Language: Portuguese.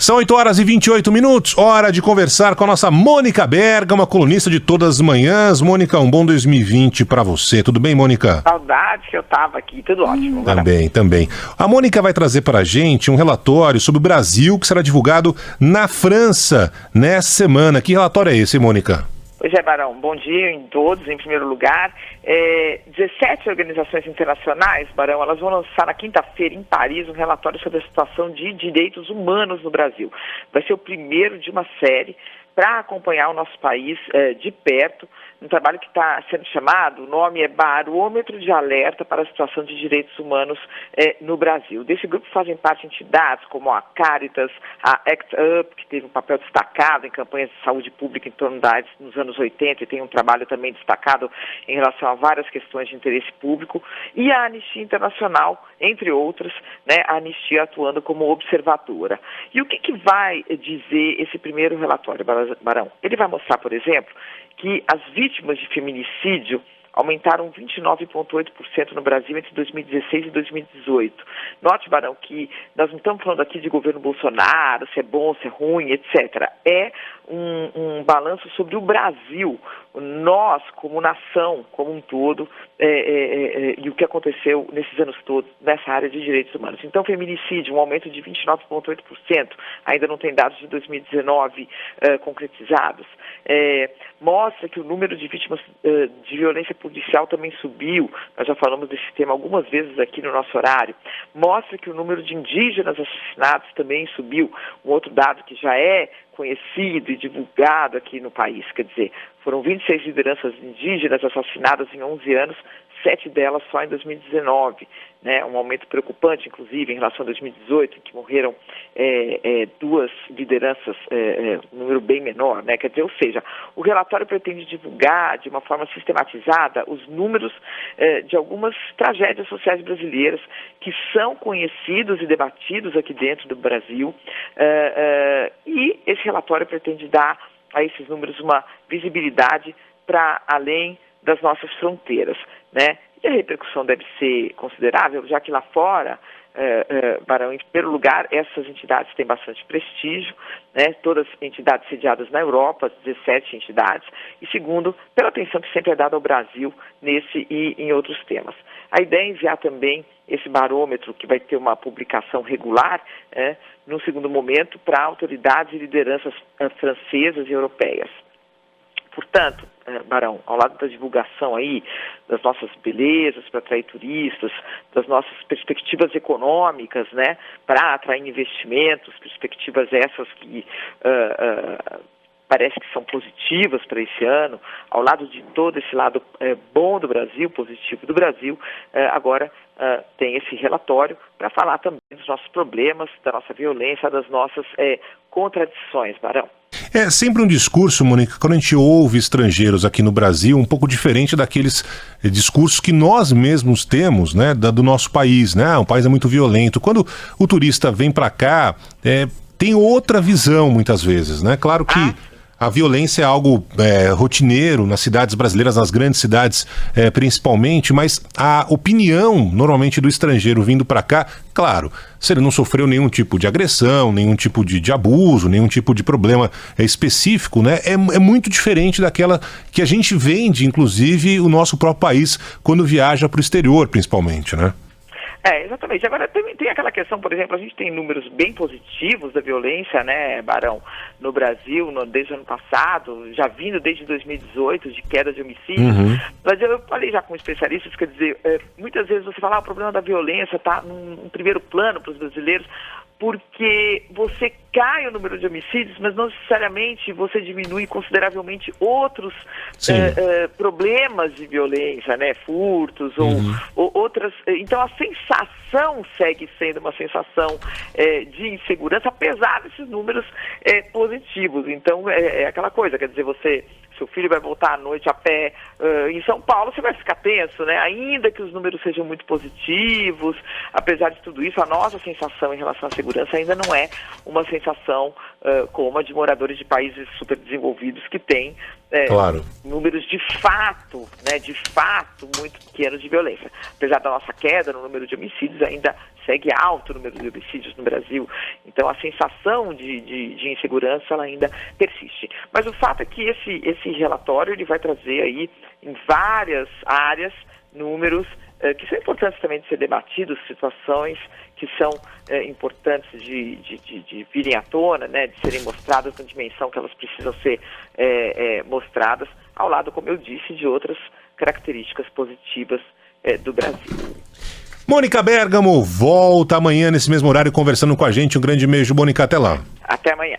São 8h28, hora de conversar com a nossa Mônica Berga, uma colunista de todas as manhãs. Mônica, um bom 2020 para você. Tudo bem, Mônica? Saudade que eu tava aqui, tudo ótimo. Também. A Mônica vai trazer para a gente um relatório sobre o Brasil que será divulgado na França nessa semana. Que relatório é esse, Mônica? Pois é, Barão, bom dia em todos, em primeiro lugar. 17 organizações internacionais, Barão, elas vão lançar na quinta-feira em Paris um relatório sobre a situação de direitos humanos no Brasil. Vai ser o primeiro de uma série para acompanhar o nosso país de perto, um trabalho que está sendo chamado, o nome é Barômetro de Alerta para a Situação de Direitos Humanos no Brasil. Desse grupo fazem parte entidades como a Caritas, a ACT UP, que teve um papel destacado em campanhas de saúde pública em torno da AIDS nos anos 80 e tem um trabalho também destacado em relação a várias questões de interesse público, e a Anistia Internacional, entre outras, né, a Anistia atuando como observadora. E o que vai dizer esse primeiro relatório, Barão? Ele vai mostrar, por exemplo, que as vítimas de feminicídio aumentaram 29,8% no Brasil entre 2016 e 2018. Note, Barão, que nós não estamos falando aqui de governo Bolsonaro, se é bom, se é ruim, etc. É um balanço sobre o Brasil, nós como nação, como um todo, e o que aconteceu nesses anos todos nessa área de direitos humanos. Então, feminicídio, um aumento de 29,8%, ainda não tem dados de 2019 concretizados. Mostra que o número de vítimas de violência policial também subiu, nós já falamos desse tema algumas vezes aqui no nosso horário. Mostra que o número de indígenas assassinados também subiu, um outro dado que já é conhecido e divulgado aqui no país, quer dizer, foram 26 lideranças indígenas assassinadas em 11 anos, 7 delas só em 2019, né? Um aumento preocupante, inclusive, em relação a 2018, em que morreram 2 lideranças, um número bem menor, né? Quer dizer, ou seja, o relatório pretende divulgar de uma forma sistematizada os números de algumas tragédias sociais brasileiras que são conhecidos e debatidos aqui dentro do Brasil, e esse relatório pretende dar a esses números uma visibilidade para além das nossas fronteiras, né? E a repercussão deve ser considerável, já que lá fora, Barão, em primeiro lugar, essas entidades têm bastante prestígio, né? Todas entidades sediadas na Europa, 17 entidades, e segundo, pela atenção que sempre é dada ao Brasil nesse e em outros temas. A ideia é enviar também esse barômetro, que vai ter uma publicação regular, num segundo momento, para autoridades e lideranças francesas e europeias. Portanto, Barão, ao lado da divulgação aí das nossas belezas para atrair turistas, das nossas perspectivas econômicas, né, para atrair investimentos, perspectivas essas que parece que são positivas para esse ano, ao lado de todo esse lado bom do Brasil, positivo do Brasil, agora tem esse relatório para falar também dos nossos problemas, da nossa violência, das nossas contradições, Barão. É sempre um discurso, Mônica, quando a gente ouve estrangeiros aqui no Brasil, um pouco diferente daqueles discursos que nós mesmos temos, né, do nosso país, né? O país é muito violento. Quando o turista vem para cá, tem outra visão muitas vezes, né? Claro que a violência é algo rotineiro nas cidades brasileiras, nas grandes cidades principalmente, mas a opinião, normalmente, do estrangeiro vindo para cá, claro, se ele não sofreu nenhum tipo de agressão, nenhum tipo de abuso, nenhum tipo de problema específico, né, é muito diferente daquela que a gente vende, inclusive, o nosso próprio país quando viaja para o exterior, principalmente, né? Exatamente. Agora, também tem aquela questão, por exemplo, a gente tem números bem positivos da violência, né, Barão, no Brasil, desde o ano passado, já vindo desde 2018, de queda de homicídios. Mas eu falei já com especialistas, quer dizer, muitas vezes você fala, o problema da violência está num primeiro plano para os brasileiros, porque você cai o número de homicídios, mas não necessariamente você diminui consideravelmente outros problemas de violência, né? Furtos ou outras. Então a sensação segue sendo uma sensação de insegurança, apesar desses números positivos. Então é aquela coisa, quer dizer, seu filho vai voltar à noite a pé em São Paulo, você vai ficar tenso, né? Ainda que os números sejam muito positivos, apesar de tudo isso, a nossa sensação em relação à segurança ainda não é uma sensação como a de moradores de países super desenvolvidos que têm números de fato, né, muito pequenos de violência. Apesar da nossa queda no número de homicídios, ainda segue alto o número de homicídios no Brasil. Então a sensação de insegurança ela ainda persiste. Mas o fato é que esse relatório ele vai trazer aí em várias áreas números que são importantes também de ser debatidos, situações que são importantes de virem à tona, né, de serem mostradas na dimensão que elas precisam ser mostradas, ao lado, como eu disse, de outras características positivas do Brasil. Mônica Bergamo volta amanhã nesse mesmo horário conversando com a gente. Um grande beijo, Mônica, até lá. Até amanhã.